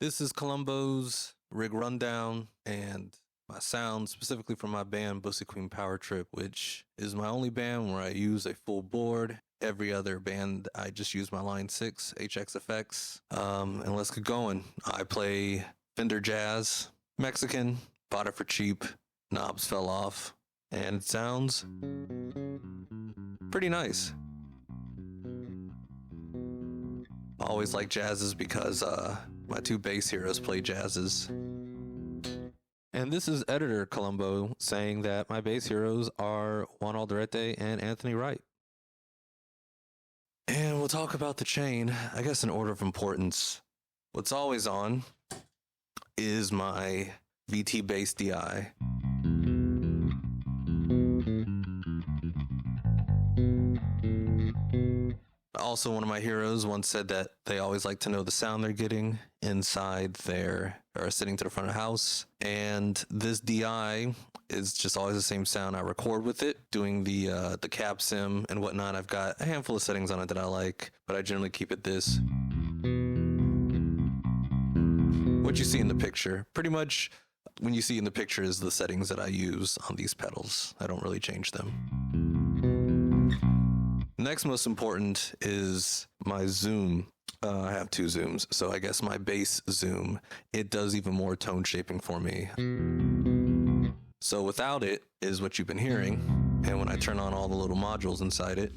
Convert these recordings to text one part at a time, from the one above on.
This is Kolumbo's rig rundown and my sound specifically from my band Bussy Kween Power Trip, which is my only band where I use a full board. Every other band, I just use my Line 6 HX effects. And let's get going. I play Fender Jazz, Mexican, bought it for cheap, knobs fell off, and it sounds pretty nice. I always like jazzes because my two bass heroes play jazzes. And this is editor Kolumbo saying that my bass heroes are Juan Alderete and Anthony Wright. And we'll talk about the chain, I guess in order of importance. What's always on is my VT Bass DI. Also, one of my heroes once said that they always like to know the sound they're getting inside their, or sitting to the front of the house. And this DI is just always the same sound I record with it, doing the cap sim and whatnot. I've got a handful of settings on it that I like, but I generally keep it this. What you see in the picture, pretty much when you see in the picture is the settings that I use on these pedals. I don't really change them. Next most important is my zoom. I have two zooms, so I guess my bass zoom, it does even more tone shaping for me. So without it is what you've been hearing, and when I turn on all the little modules inside it,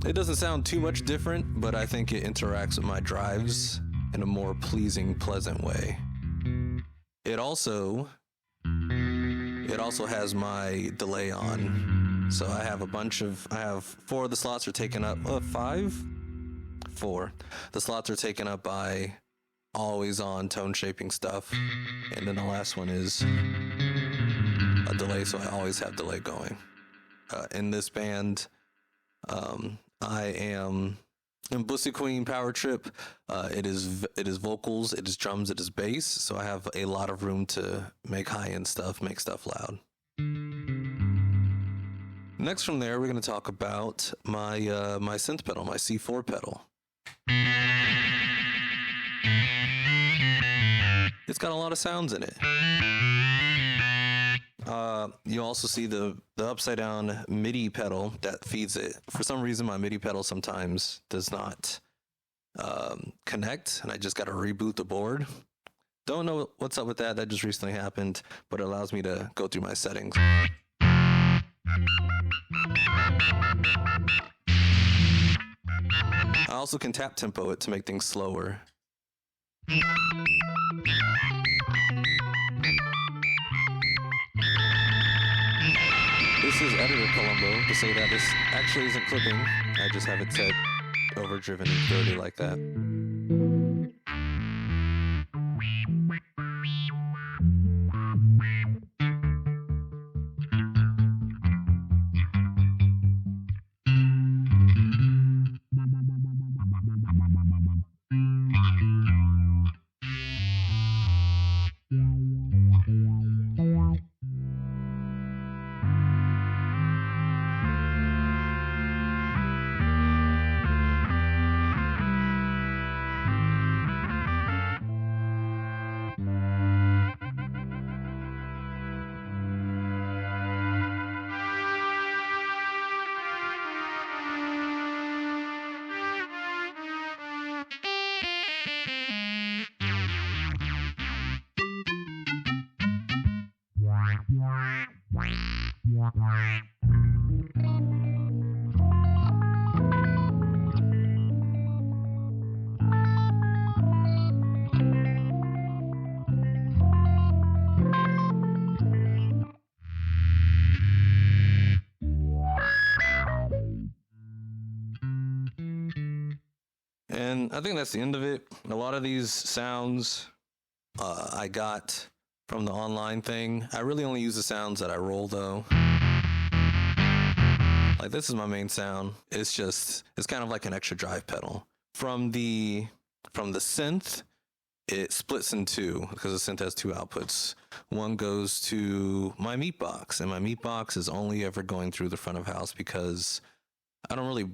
it doesn't sound too much different, but I think it interacts with my drives in a more pleasing, pleasant way. It also has my delay on. So I have four of the slots are taken up, four. The slots are taken up by always on tone shaping stuff. And then the last one is a delay, so I always have delay going. In this band, I am in Bussy Kween Power Trip. It is vocals, it is drums, it is bass. So I have a lot of room to make high-end stuff, make stuff loud. Next from there, we're going to talk about my my synth pedal, my C4 pedal. It's got a lot of sounds in it. You also see the upside down MIDI pedal that feeds it. For some reason, my MIDI pedal sometimes does not connect, and I just got to reboot the board. Don't know what's up with that. That just recently happened, but it allows me to go through my settings. I also can tap tempo it to make things slower. This is editor Kolumbo to say that this actually isn't clipping. I just have it set overdriven and dirty like that. And I think that's the end of it. A lot of these sounds I got from the online thing. I really only use the sounds that I roll though. Like this is my main sound. It's kind of like an extra drive pedal. From the synth, it splits in two because the synth has two outputs. One goes to my Meatbox, and my Meatbox is only ever going through the front of house because I don't really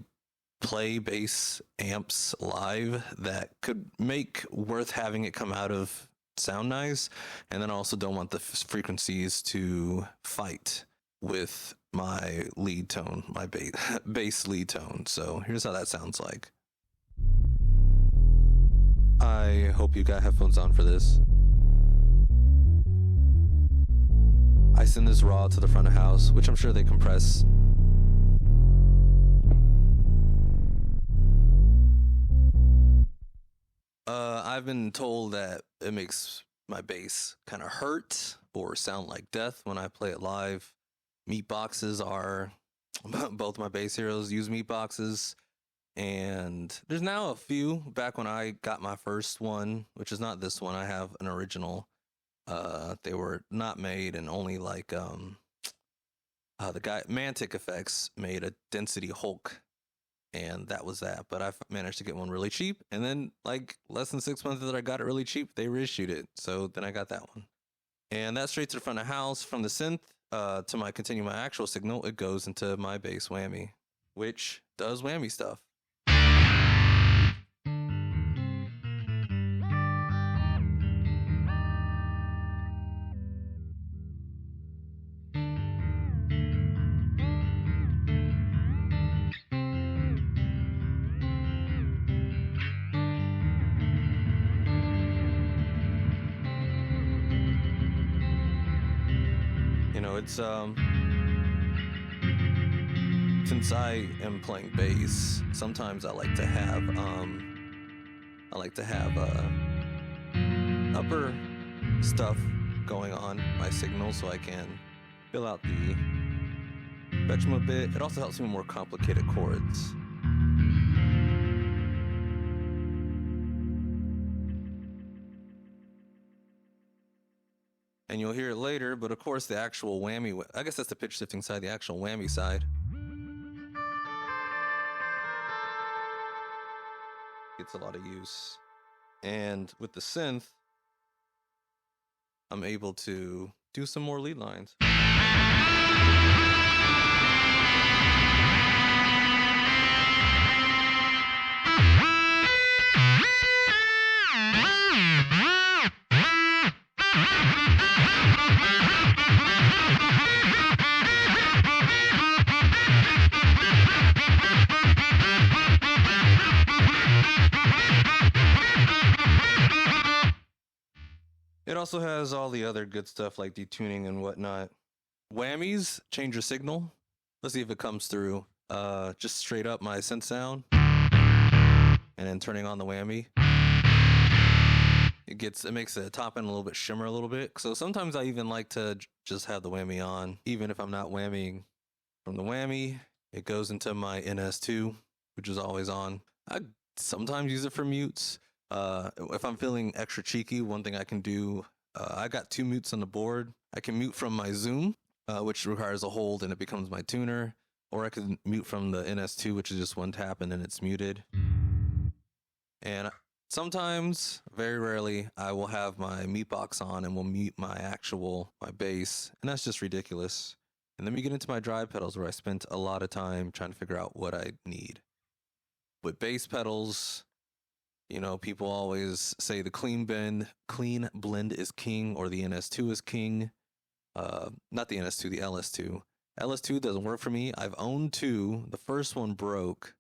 play bass amps live that could make worth having it come out of sound nice, and then I also don't want the frequencies to fight with my lead tone, my bass lead tone. So here's how that sounds like. I hope you got headphones on for this. I send this raw to the front of house, which I'm sure they compress. I've been told that it makes my bass kind of hurt or sound like death when I play it live. Meatboxes are, both my bass heroes use meatboxes. And there's now a few. Back when I got my first one, which is not this one, I have an original. They were not made, and only like the guy Mantic Effects made a Density Hulk, and that was that. But I managed to get one really cheap, and then like less than 6 months that I got it really cheap, they reissued it. So then I got that one, and that's straight to the front of house. From the synth to my actual signal, it goes into my bass whammy, which does whammy stuff. It's since I am playing bass, sometimes I like to have upper stuff going on my signal so I can fill out the spectrum a bit. It also helps me with more complicated chords. And you'll hear it later, but of course the actual whammy, I guess that's the pitch shifting side, the actual whammy side gets a lot of use. And with the synth, I'm able to do some more lead lines. It also has all the other good stuff like detuning and whatnot. Whammies change your signal. Let's see if it comes through. Just straight up my synth sound, and then turning on the whammy. It makes the top end a little bit shimmer a little bit. So sometimes I even like to just have the whammy on, even if I'm not whammying. From the whammy, it goes into my NS2, which is always on. I sometimes use it for mutes. If I'm feeling extra cheeky, one thing I can do, I got 2 mutes on the board. I can mute from my Zoom, which requires a hold and it becomes my tuner, or I can mute from the NS2, which is just 1 tap and then it's muted. And sometimes, very rarely, I will have my meatbox on and will mute my bass, and that's just ridiculous. And then we get into my drive pedals where I spent a lot of time trying to figure out what I need. With bass pedals, people always say the clean blend is king, or the NS2 is king. Not the NS2, the LS2. LS2 doesn't work for me. I've owned 2. The first one broke,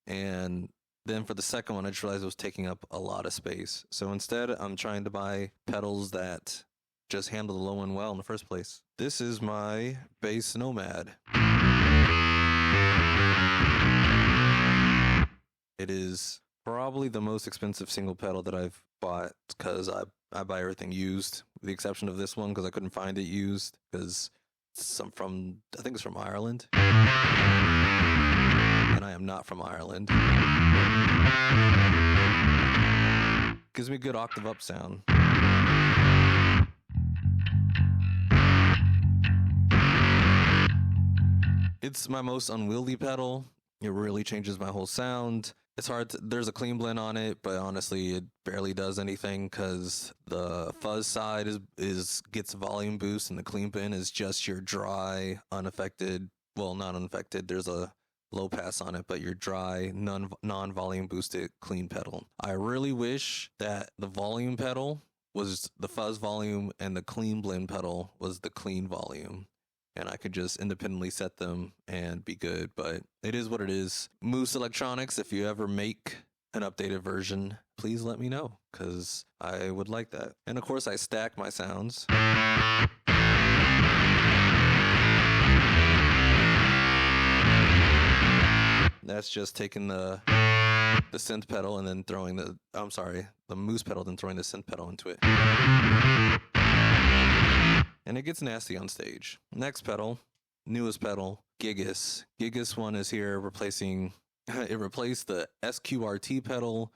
and then for the second one, I just realized it was taking up a lot of space. So instead, I'm trying to buy pedals that just handle the low end well in the first place. This is my bass Nomad. It is probably the most expensive single pedal that I've bought, because I buy everything used, with the exception of this one because I couldn't find it used, because I think it's from Ireland, and I am not from Ireland. Gives me a good octave up sound. It's my most unwieldy pedal. It really changes my whole sound. It's hard. There's a clean blend on it, but honestly, it barely does anything because the fuzz side gets volume boost, and the clean blend is just your dry, unaffected. Well, not unaffected. There's a low pass on it, but your dry, non-volume boosted clean pedal. I really wish that the volume pedal was the fuzz volume and the clean blend pedal was the clean volume. And I could just independently set them and be good, but it is what it is. Moose Electronics, if you ever make an updated version, please let me know, because I would like that. And of course, I stack my sounds. That's just taking the synth pedal and then throwing the moose pedal, then throwing the synth pedal into it. And it gets nasty on stage. Next pedal, newest pedal, Giygas. Giygas one is here replacing, it replaced the SQRT pedal,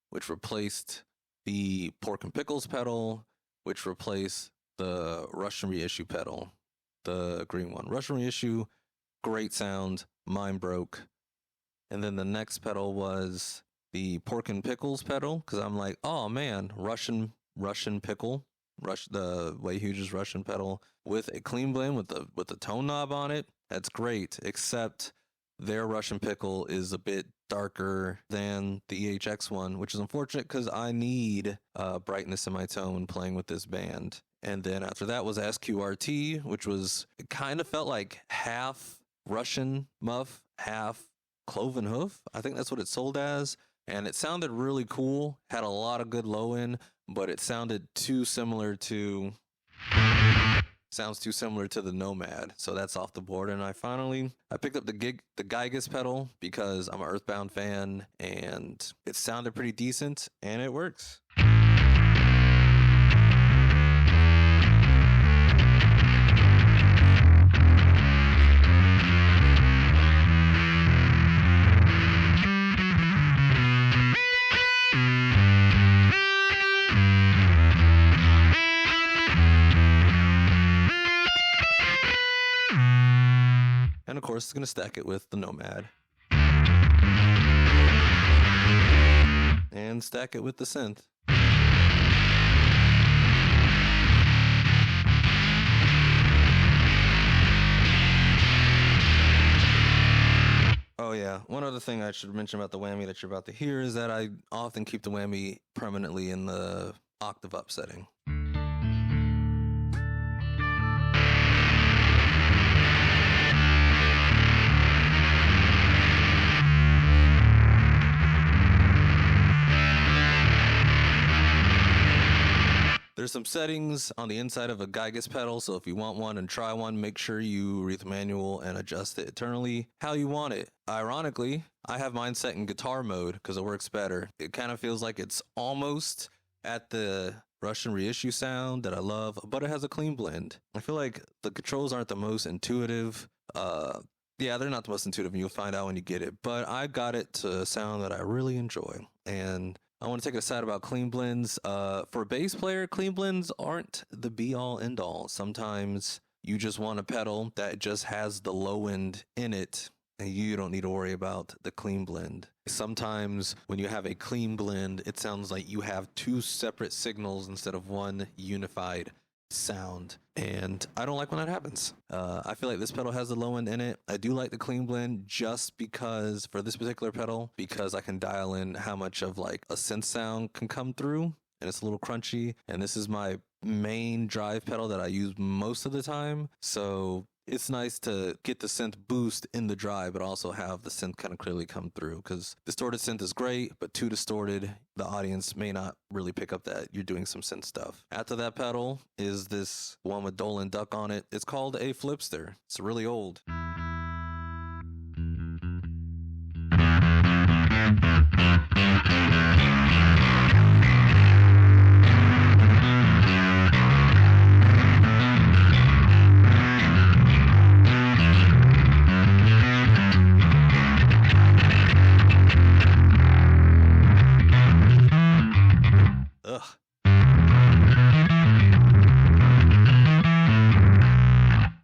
which replaced the Pork and Pickles pedal, which replaced the Russian Reissue pedal, the green one. Russian Reissue, great sound, mind broke. And then the next pedal was the Pork and Pickles pedal, because I'm like, oh man, Russian pickle. The Way Huge's Russian pedal with a clean blend with the tone knob on it. That's great, except their Russian pickle is a bit darker than the EHX one, which is unfortunate because I need brightness in my tone playing with this band. And then after that was SQRT, which was, it kind of felt like half Russian muff, half cloven hoof. I think that's what it sold as. And it sounded really cool, had a lot of good low end, but it sounded too similar to the Nomad, so that's off the board. And I picked up the Giygas pedal because I'm an Earthbound fan, and it sounded pretty decent, and it works. And of course, it's going to stack it with the Nomad. And stack it with the synth. Oh yeah, one other thing I should mention about the whammy that you're about to hear is that I often keep the whammy permanently in the octave up setting. There's some settings on the inside of a Giygas pedal, so if you want one and try one, make sure you read the manual and adjust it eternally how you want it. Ironically, I have mine set in guitar mode because it works better. It kind of feels like it's almost at the Russian Reissue sound that I love, but it has a clean blend. I feel like the controls aren't the most intuitive. Yeah, they're not the most intuitive, and you'll find out when you get it, but I got it to a sound that I really enjoy. And I want to take a side about clean blends. For a bass player, clean blends aren't the be-all, end-all. Sometimes you just want a pedal that just has the low end in it, and you don't need to worry about the clean blend. Sometimes when you have a clean blend, it sounds like you have two separate signals instead of one unified sound, and I don't like when that happens. I feel like this pedal has the low end in it. I do like the clean blend just because, for this particular pedal, because I can dial in how much of like a synth sound can come through, and it's a little crunchy, and this is my main drive pedal that I use most of the time, so it's nice to get the synth boost in the drive, but also have the synth kind of clearly come through, because distorted synth is great, but too distorted, the audience may not really pick up that you're doing some synth stuff. After that pedal is this one with Dolan Duck on it. It's called a Flipster. It's really old.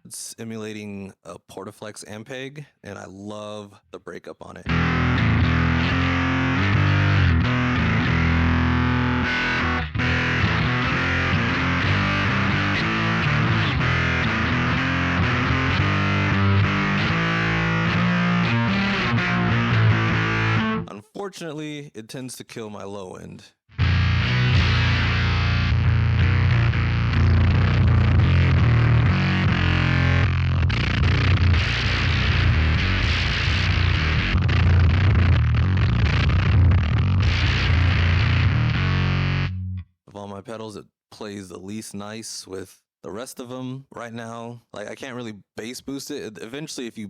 It's emulating a Portaflex Ampeg, and I love the breakup on it. unfortunately, it tends to kill my low end. Of all my pedals, it plays the least nice with the rest of them right now. Like, I can't really bass boost it. Eventually, if you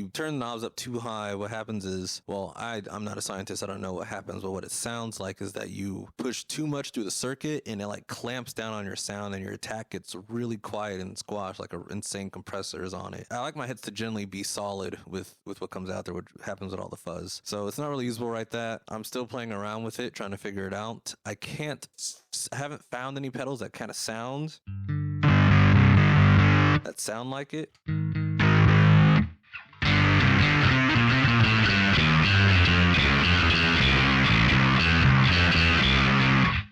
turn the knobs up too high, what happens is, well, I'm not a scientist, I don't know what happens, but what it sounds like is that you push too much through the circuit and it like clamps down on your sound and your attack gets really quiet and squashed, like an insane compressor is on it. I like my hits to generally be solid with what comes out there, what happens with all the fuzz. So it's not really usable right that. I'm still playing around with it, trying to figure it out. I haven't found any pedals that kind of sound like it.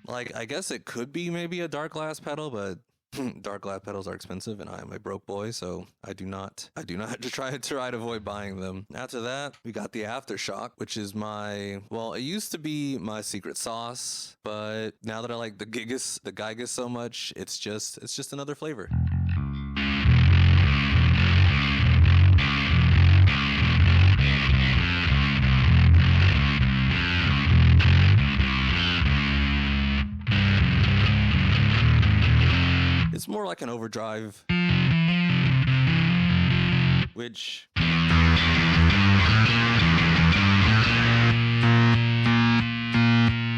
Like, I guess it could be maybe a dark glass pedal, but dark glass pedals are expensive and I am a broke boy, so I do not try to avoid buying them. After that, we got the Aftershock, which is it used to be my secret sauce, but now that I like the Giygas so much, it's just another flavor. It's more like an overdrive, which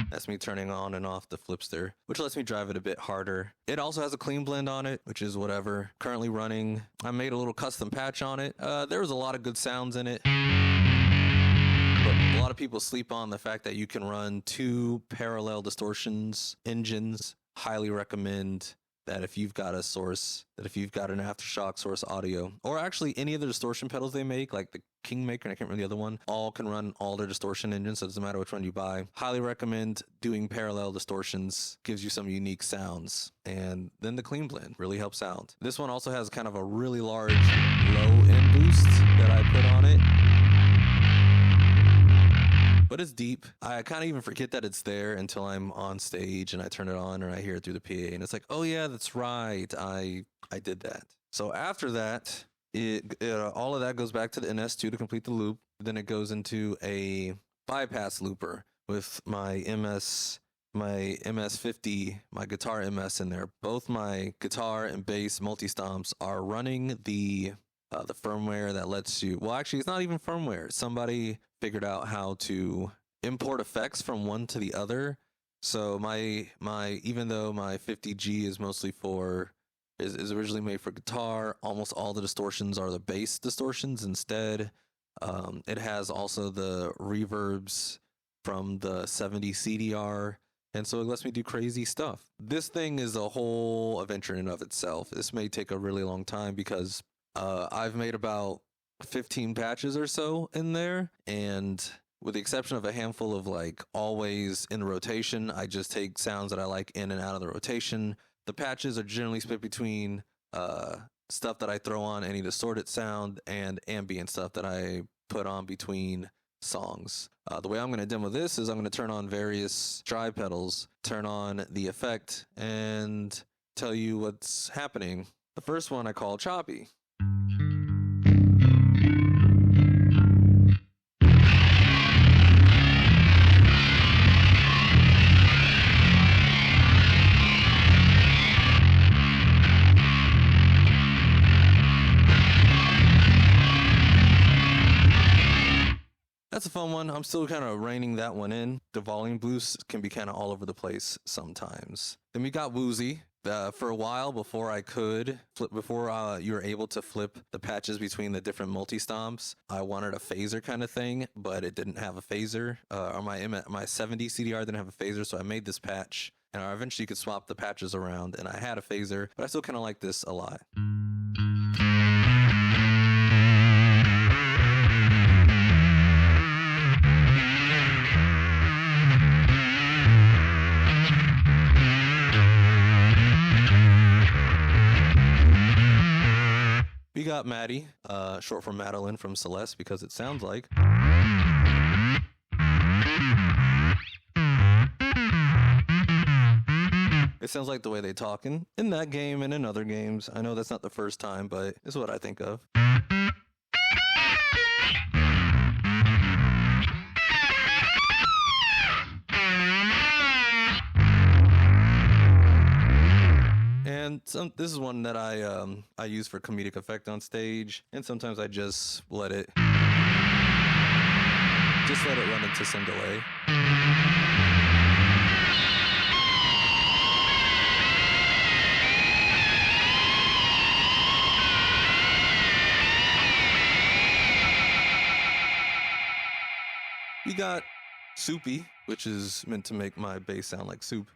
that's me turning on and off the Flipster, which lets me drive it a bit harder. It also has a clean blend on it, which is whatever. Currently running. I made a little custom patch on it. There was a lot of good sounds in it, but a lot of people sleep on the fact that you can run 2 parallel distortions engines. Highly recommend that if you've got an Aftershock source audio, or actually any of the distortion pedals they make, like the Kingmaker, and I can't remember the other one, all can run all their distortion engines, so it doesn't matter which one you buy. Highly recommend doing parallel distortions, gives you some unique sounds, and then the clean blend really helps out. This one also has kind of a really large low end boost that I put on it, but it's deep. I kind of even forget that it's there until I'm on stage and I turn it on or I hear it through the PA and it's like, oh yeah, that's right, I did that. So after that, all of that goes back to the NS2 to complete the loop. Then it goes into a bypass looper with my MS50, my guitar MS in there. Both my guitar and bass multi-stomps are running the firmware that lets you, well, actually, it's not even firmware. Somebody figured out how to import effects from one to the other. So even though my 50G is mostly is originally made for guitar, almost all the distortions are the bass distortions instead. It has also the reverbs from the 70 CDR, and so it lets me do crazy stuff. This thing is a whole adventure in and of itself. This may take a really long time because I've made about 15 patches or so in there, and with the exception of a handful of like always in rotation, I just take sounds that I like in and out of the rotation. The patches are generally split between stuff that I throw on any distorted sound and ambient stuff that I put on between songs. The way I'm going to demo this is I'm going to turn on various drive pedals, turn on the effect, and tell you what's happening. The first one I call choppy. That's a fun one. I'm still kind of reining that one in. The volume boost can be kind of all over the place sometimes. Then we got Woozy. For a while before you were able to flip the patches between the different multi-stomps, I wanted a phaser kind of thing, but it didn't have a phaser. Or my 70 CDR didn't have a phaser, so I made this patch, and I eventually could swap the patches around, and I had a phaser, but I still kind of like this a lot. We got Maddie, short for Madeline from Celeste, because it sounds like. It sounds like the way they talk in that game and in other games. I know that's not the first time, but it's what I think of. And this is one that I use for comedic effect on stage, and sometimes I just let it run into some delay. We got soupy, which is meant to make my bass sound like soup.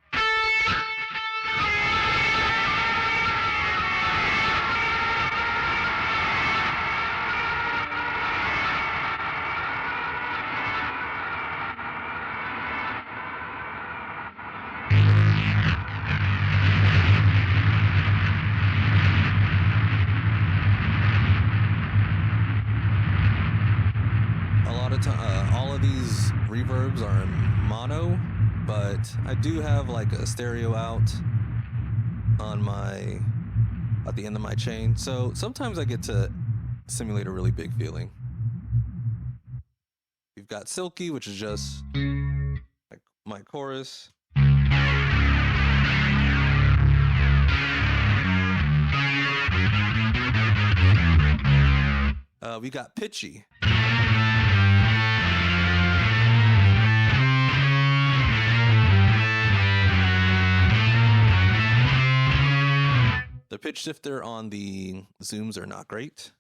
All of these reverbs are in mono, but I do have like a stereo out at the end of my chain, so sometimes I get to simulate a really big feeling. We've got silky, which is just like my chorus. We got pitchy. The pitch shifter on the zooms are not great.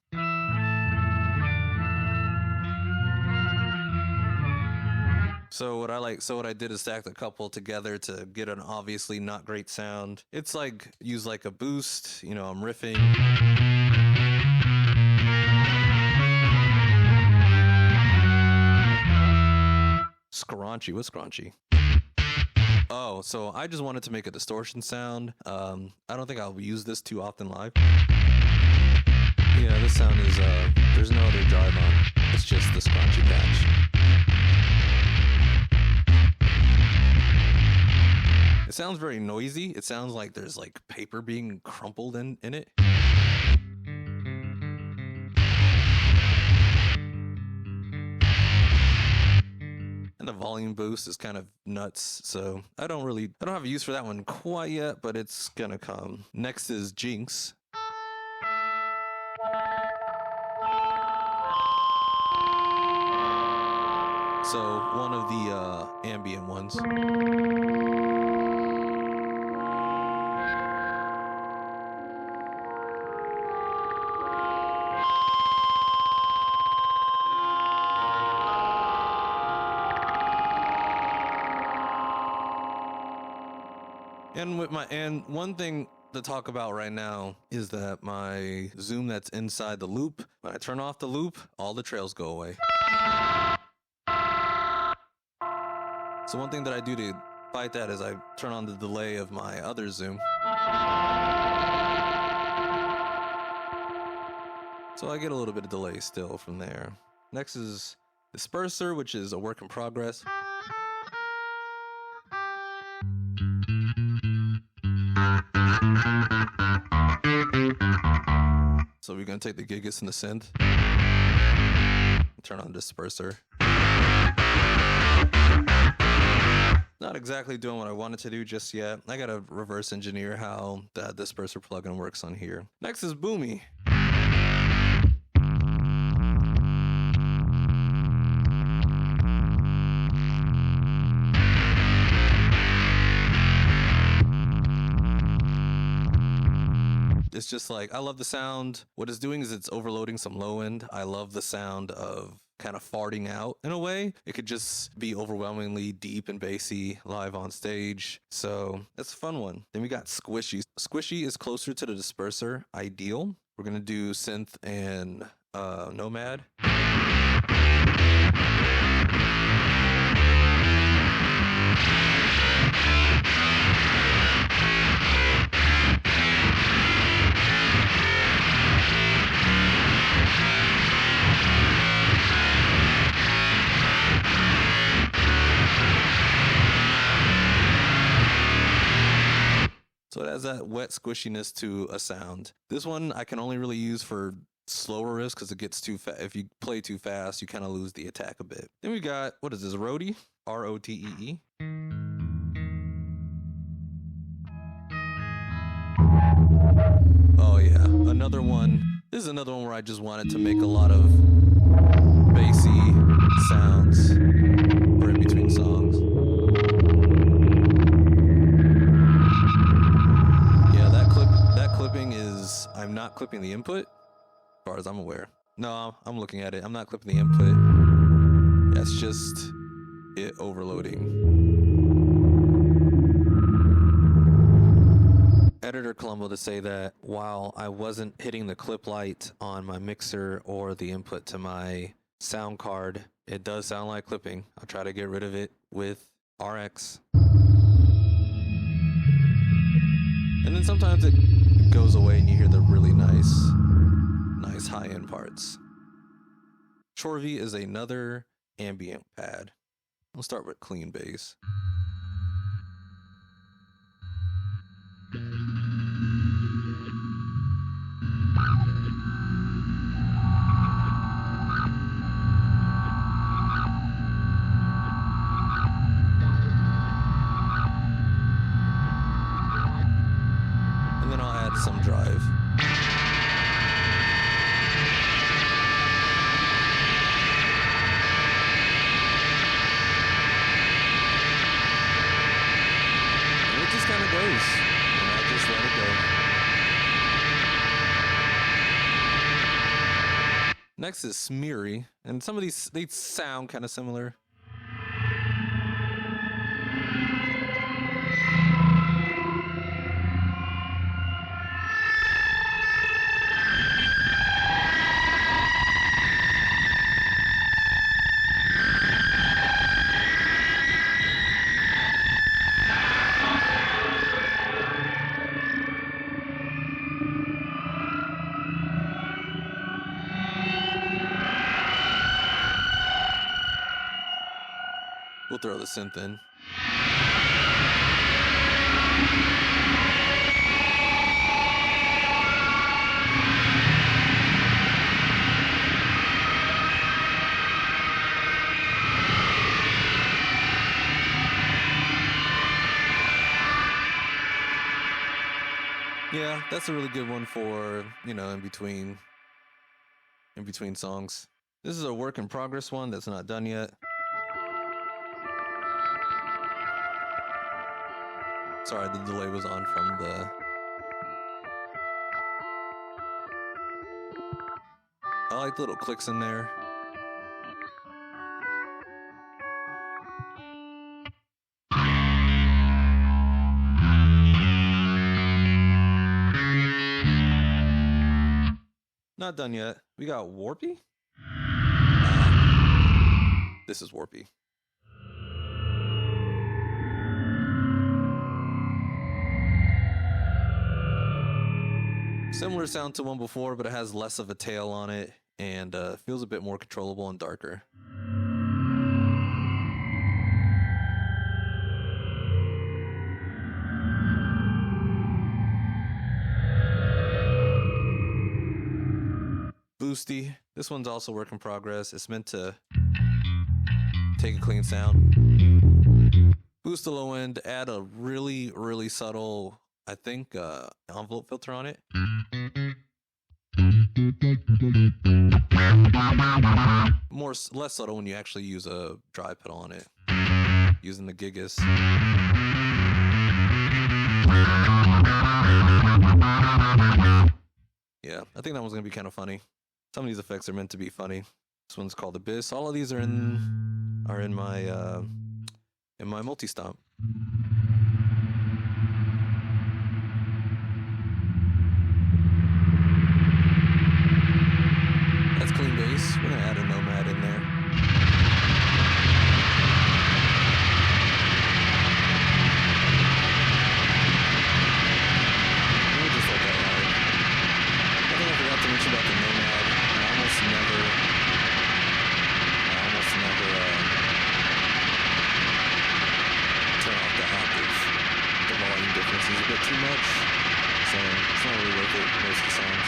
So what I did is stacked a couple together to get an obviously not great sound. It's like, use like a boost, you know, I'm riffing. Scrunchy, what's scrunchy? Oh, so I just wanted to make a distortion sound. I don't think I'll use this too often live. Yeah, this sound is, there's no other drive on. It's just the scrunchy patch. It sounds very noisy. It sounds like there's like paper being crumpled in it. And the volume boost is kind of nuts, so I don't have a use for that one quite yet, but it's gonna come. Next is Jinx. So one of the ambient ones. And one thing to talk about right now is that my zoom that's inside the loop, when I turn off the loop, all the trails go away. So one thing that I do to fight that is I turn on the delay of my other zoom. So I get a little bit of delay still from there. Next is disperser, which is a work in progress. So we're going to take the Giygas and the synth, turn on the disperser. Not exactly doing what I wanted to do just yet. I got to reverse engineer how that disperser plugin works on here. Next is Boomy. It's just like, I love the sound. What it's doing is it's overloading some low end. I love the sound of kind of farting out in a way. It could just be overwhelmingly deep and bassy live on stage. So that's a fun one. Then we got Squishy. Squishy is closer to the disperser ideal. We're going to do synth and Nomad. So it has that wet squishiness to a sound. This one I can only really use for slower riffs because it gets too fast. If you play too fast, you kind of lose the attack a bit. Then we got, what is this, Rotee? R-O-T-E-E. Oh yeah, another one. This is another one where I just wanted to make a lot of bassy sounds for in between songs. Yeah, that clipping is, I'm not clipping the input, as far as I'm aware. No, I'm looking at it. I'm not clipping the input. That's just it overloading. Editor Kolumbo to say that while I wasn't hitting the clip light on my mixer or the input to my sound card, it does sound like clipping. I'll try to get rid of it with RX. And then sometimes it goes away and you hear the really nice high-end parts. Chorvy is another ambient pad. We'll start with clean bass. And then I'll add some drive. Kind of goes, and I just let it go. Next is Smeary, and some of these, they sound kind of similar. We'll throw the synth in. Yeah, that's a really good one for, you know, in between songs. This is a work in progress one that's not done yet. Sorry, the delay was on from the... I like the little clicks in there. Not done yet. We got Warpy? This is Warpy. Similar sound to one before, but it has less of a tail on it and feels a bit more controllable and darker. Boosty. This one's also work in progress. It's meant to take a clean sound. Boost the low end, add a really, really subtle, I think, envelope filter on it. Less subtle when you actually use a dry pedal on it. Using the Giygas. Yeah, I think that one's gonna be kind of funny. Some of these effects are meant to be funny. This one's called Abyss. All of these are in my multi-stomp. That's clean bass. We're gonna add a Nomad in there. We'll just let that ride. I think I forgot to mention about the Nomad. I almost never turn off the app much, so it's not really worth it most of the songs.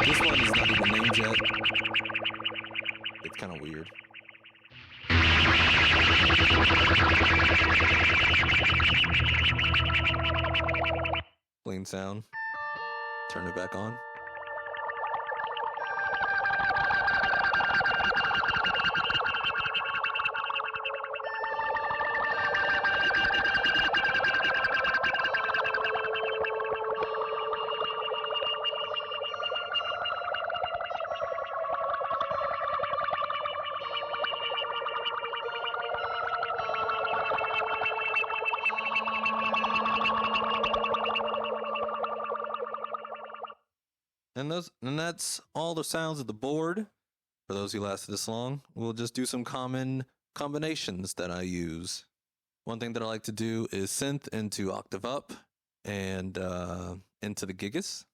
This one is not even named yet. It's kind of weird. Clean sound. Turn it back on. And that's all the sounds of the board. For those who lasted this long, we'll just do some common combinations that I use. One thing that I like to do is synth into Octave up and into the Giygas.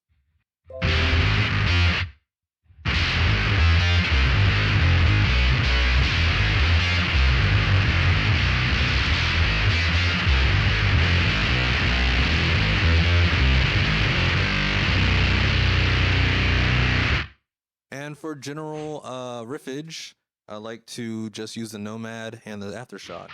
And for general riffage, I like to just use the Nomad and the Aftershock.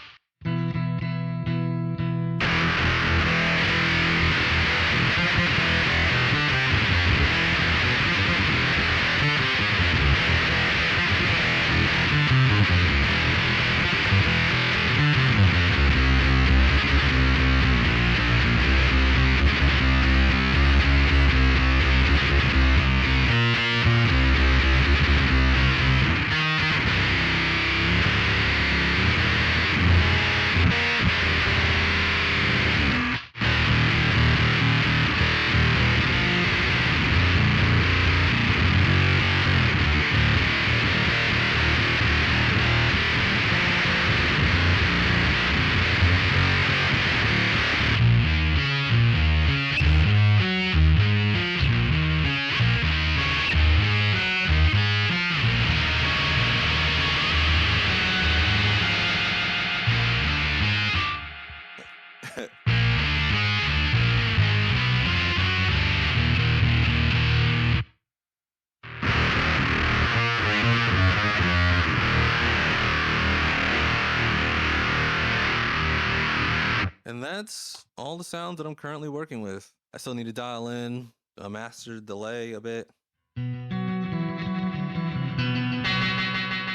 And that's all the sounds that I'm currently working with. I still need to dial in a master delay a bit.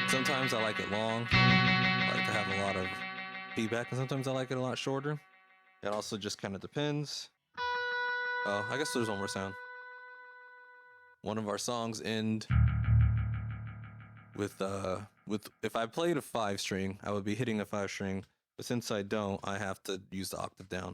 Sometimes I like it long. I like to have a lot of feedback, and sometimes I like it a lot shorter. It also just kind of depends. Oh, I guess there's one more sound. One of our songs end with if I played a 5-string, I would be hitting a 5-string. But since I don't, I have to use the octave down.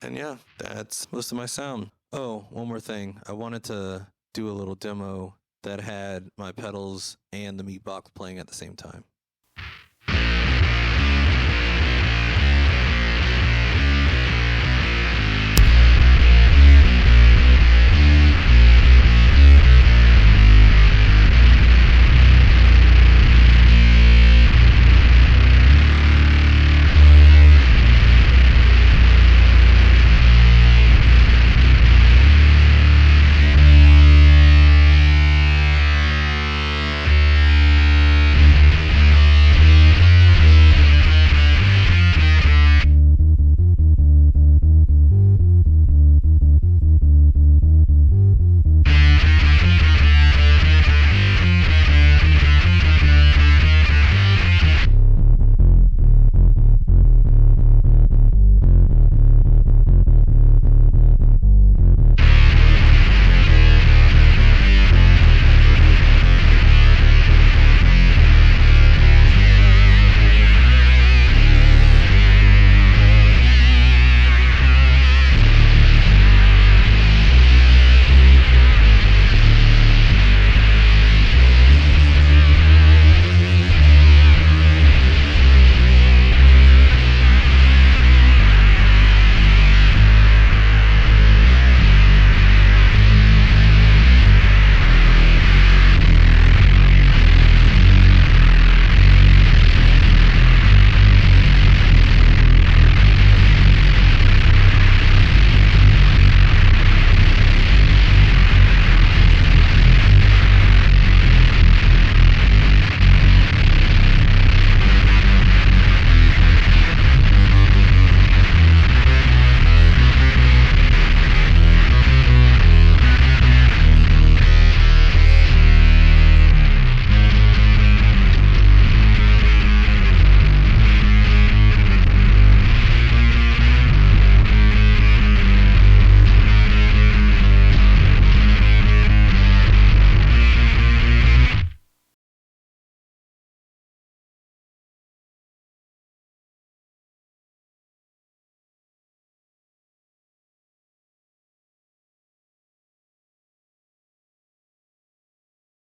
And yeah, that's most of my sound. Oh, one more thing. I wanted to do a little demo that had my pedals and the Meatbox playing at the same time.